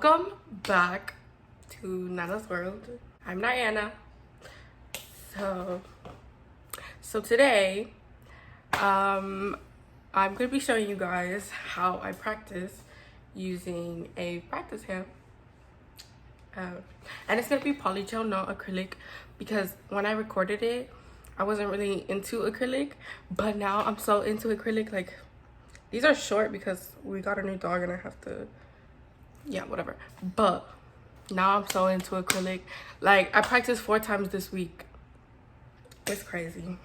Welcome back to Nana's World. I'm Diana. So today, I'm gonna be showing you guys how I practice using a practice hand. And it's gonna be polygel, not acrylic, because when I recorded it, I wasn't really into acrylic, but now I'm so into acrylic. Like, these are short because we got a new dog and I have to, yeah, whatever. But now I'm so into acrylic. Like, I practiced 4 times this week. It's crazy.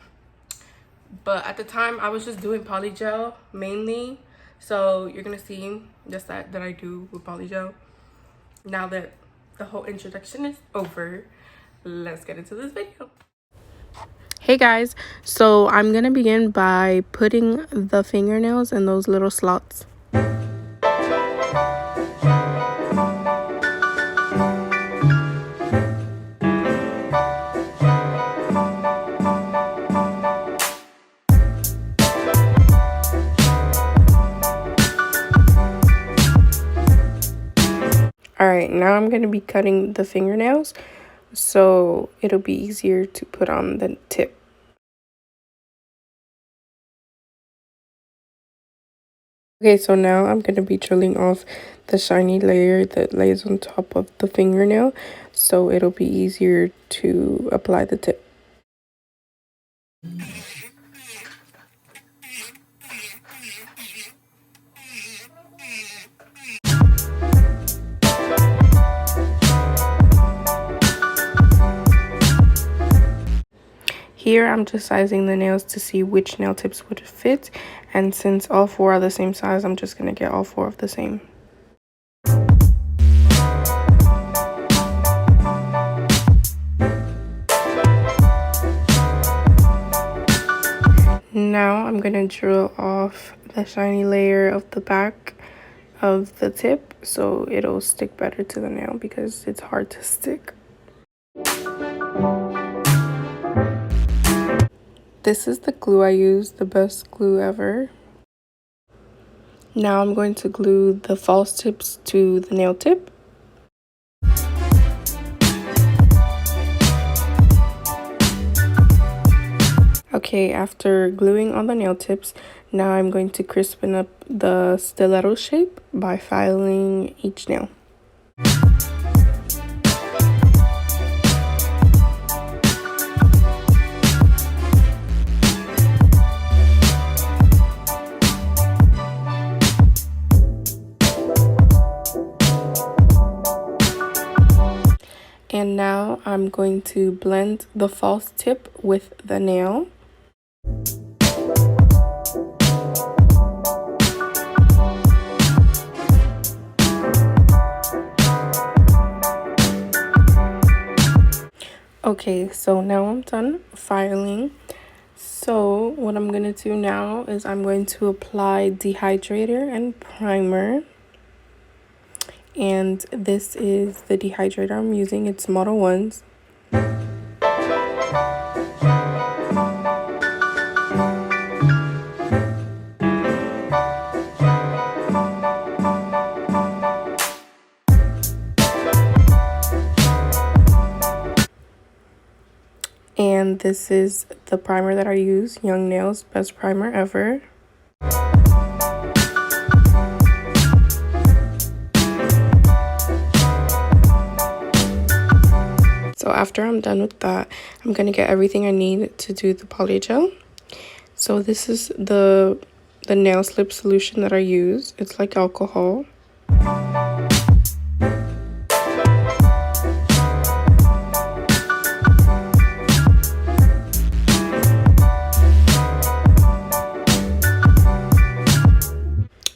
But at the time, I was just doing polygel mainly. So you're gonna see just that I do with polygel. Now that the whole introduction is over, let's get into this video. Hey guys, so I'm gonna begin by putting the fingernails in those little slots. Alright, now I'm going to be cutting the fingernails so it'll be easier to put on the tip. Okay, so now I'm going to be drilling off the shiny layer that lays on top of the fingernail so it'll be easier to apply the tip. Here I'm just sizing the nails to see which nail tips would fit, and since all 4 are the same size, I'm just going to get all 4 of the same. Now I'm going to drill off the shiny layer of the back of the tip so it'll stick better to the nail because it's hard to stick. This is the glue I use, the best glue ever. Now I'm going to glue the false tips to the nail tip. Okay, after gluing on the nail tips, now I'm going to crispen up the stiletto shape by filing each nail. And now I'm going to blend the false tip with the nail. Okay, so now I'm done filing. So what I'm gonna do now is I'm going to apply dehydrator and primer. And this is the dehydrator I'm using. It's Model 1's. And this is the primer that I use, Young Nails, best primer ever. So after I'm done with that, I'm going to get everything I need to do the polygel. So this is the nail slip solution that I use. It's like alcohol.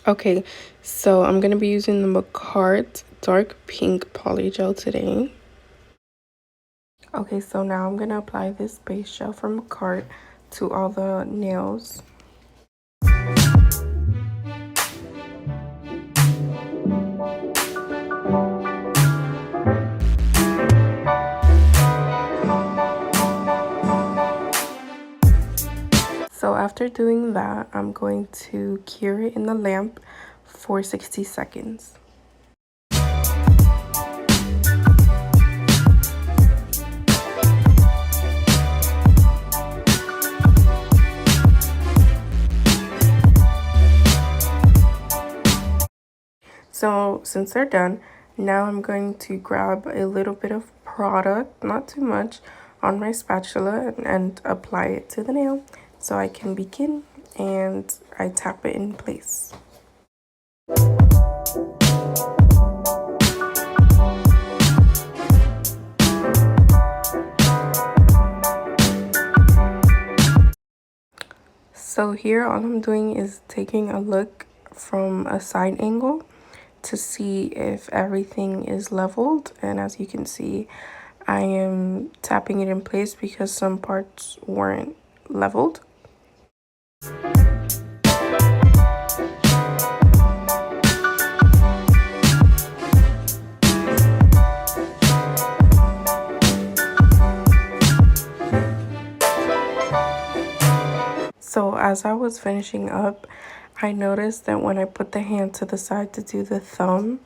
Okay, so I'm going to be using the Karud dark pink polygel today. Okay, so now I'm going to apply this base gel from Karud to all the nails. So after doing that, I'm going to cure it in the lamp for 60 seconds. since they're done, now I'm going to grab a little bit of product, not too much, on my spatula and apply it to the nail so I can begin, and I tap it in place. So here all I'm doing is taking a look from a side angle to see if everything is leveled, and as you can see, I am tapping it in place because some parts weren't leveled. So as I was finishing up, I noticed that when I put the hand to the side to do the thumb,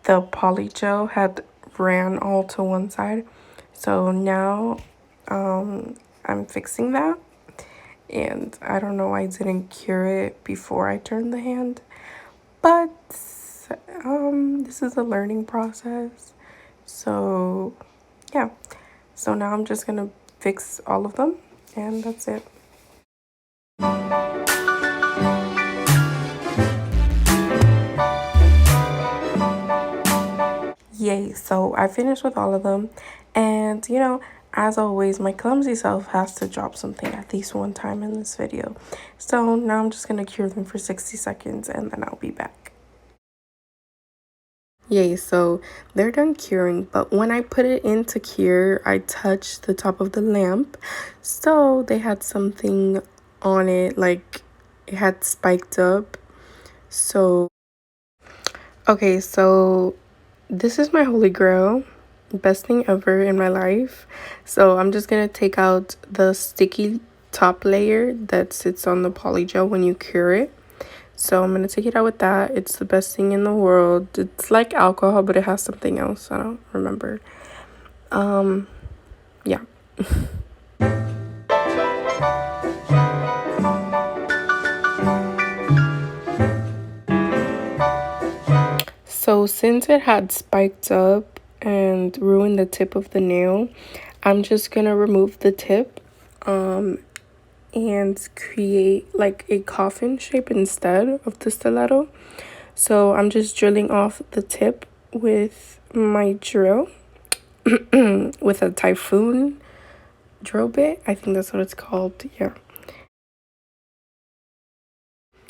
the polygel had ran all to one side. So now I'm fixing that, and I don't know why I didn't cure it before I turned the hand, but this is a learning process. So yeah, so now I'm just gonna fix all of them, and that's it. Yay, so I finished with all of them, and you know, as always, my clumsy self has to drop something at least one time in this video. So now I'm just gonna cure them for 60 seconds and then I'll be back. Yay, so they're done curing, but when I put it in to cure, I touched the top of the lamp, so they had something on it, like it had spiked up. So okay, so this is my holy grail, best thing ever in my life. So I'm just gonna take out the sticky top layer that sits on the polygel when you cure it. So I'm gonna take it out with that. It's the best thing in the world. It's like alcohol, but it has something else. I don't remember. Yeah. So since it had spiked up and ruined the tip of the nail, I'm just gonna remove the tip and create like a coffin shape instead of the stiletto. So I'm just drilling off the tip with my drill with a typhoon drill bit. I think that's what it's called. Yeah.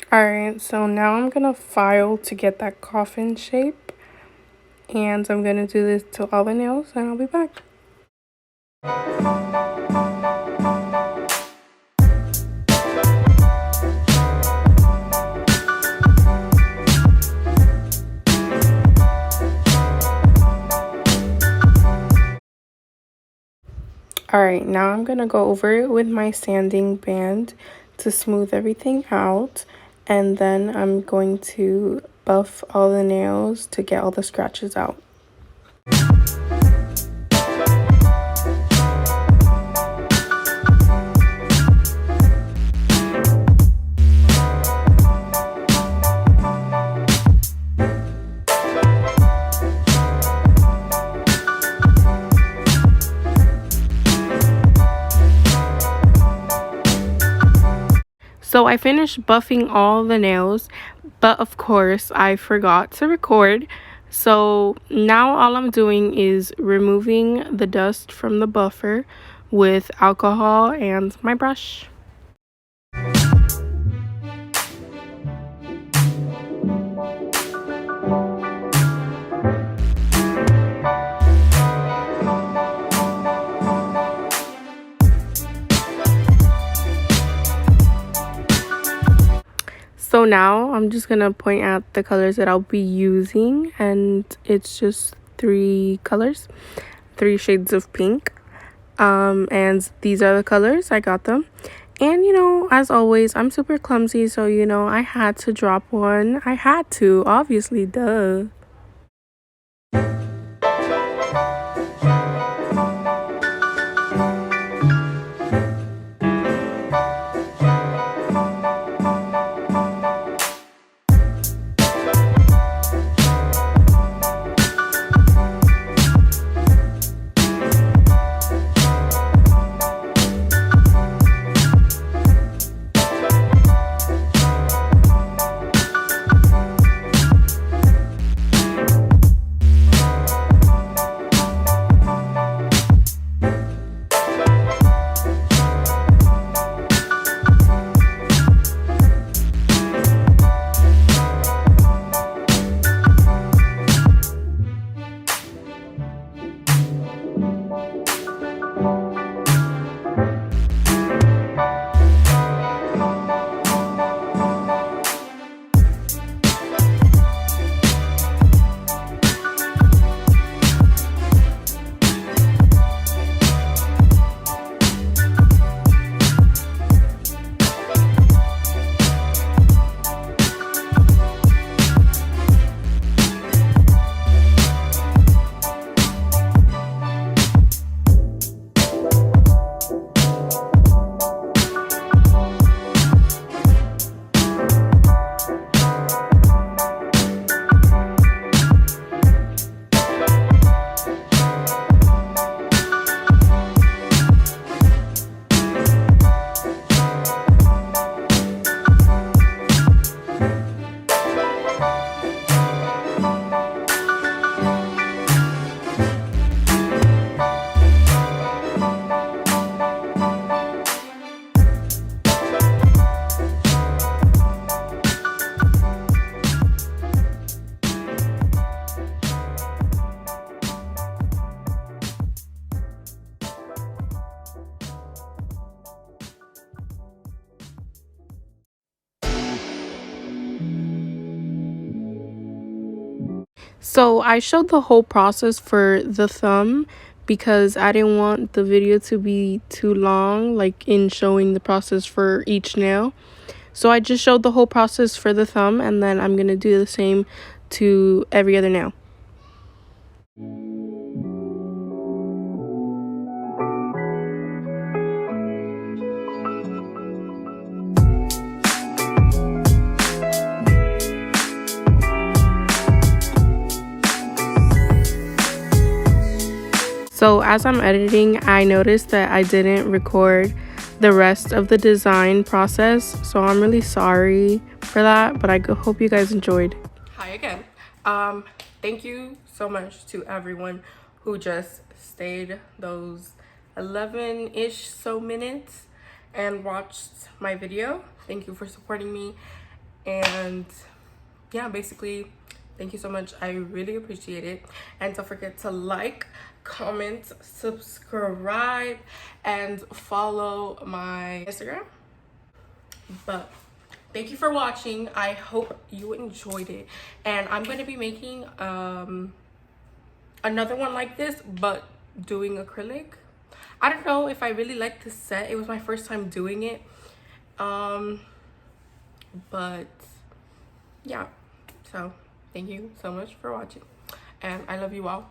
Alright, so now I'm gonna file to get that coffin shape, and I'm gonna do this to all the nails, and I'll be back. Alright, now I'm gonna go over it with my sanding band to smooth everything out, and then I'm going to buff all the nails to get all the scratches out. So I finished buffing all the nails, but of course I forgot to record. So now all I'm doing is removing the dust from the buffer with alcohol and my brush. So now I'm just gonna point out the colors that I'll be using, and it's just 3 colors, 3 shades of pink. And these are the colors. I got them. And you know, as always, I'm super clumsy, so you know, I had to drop one. I had to, obviously, duh. So I showed the whole process for the thumb because I didn't want the video to be too long, like in showing the process for each nail. So I just showed the whole process for the thumb, and then I'm gonna do the same to every other nail. So as I'm editing, I noticed that I didn't record the rest of the design process. So I'm really sorry for that, but I hope you guys enjoyed. Hi again. Thank you so much to everyone who just stayed those 11-ish so minutes and watched my video. Thank you for supporting me. And yeah, basically, thank you so much. I really appreciate it. And don't forget to like, comment, subscribe, and follow my Instagram. But thank you for watching. I hope you enjoyed it. And I'm going to be making another one like this, but doing acrylic. I don't know if I really like this set. It was my first time doing it. But yeah, so thank you so much for watching, and I love you all.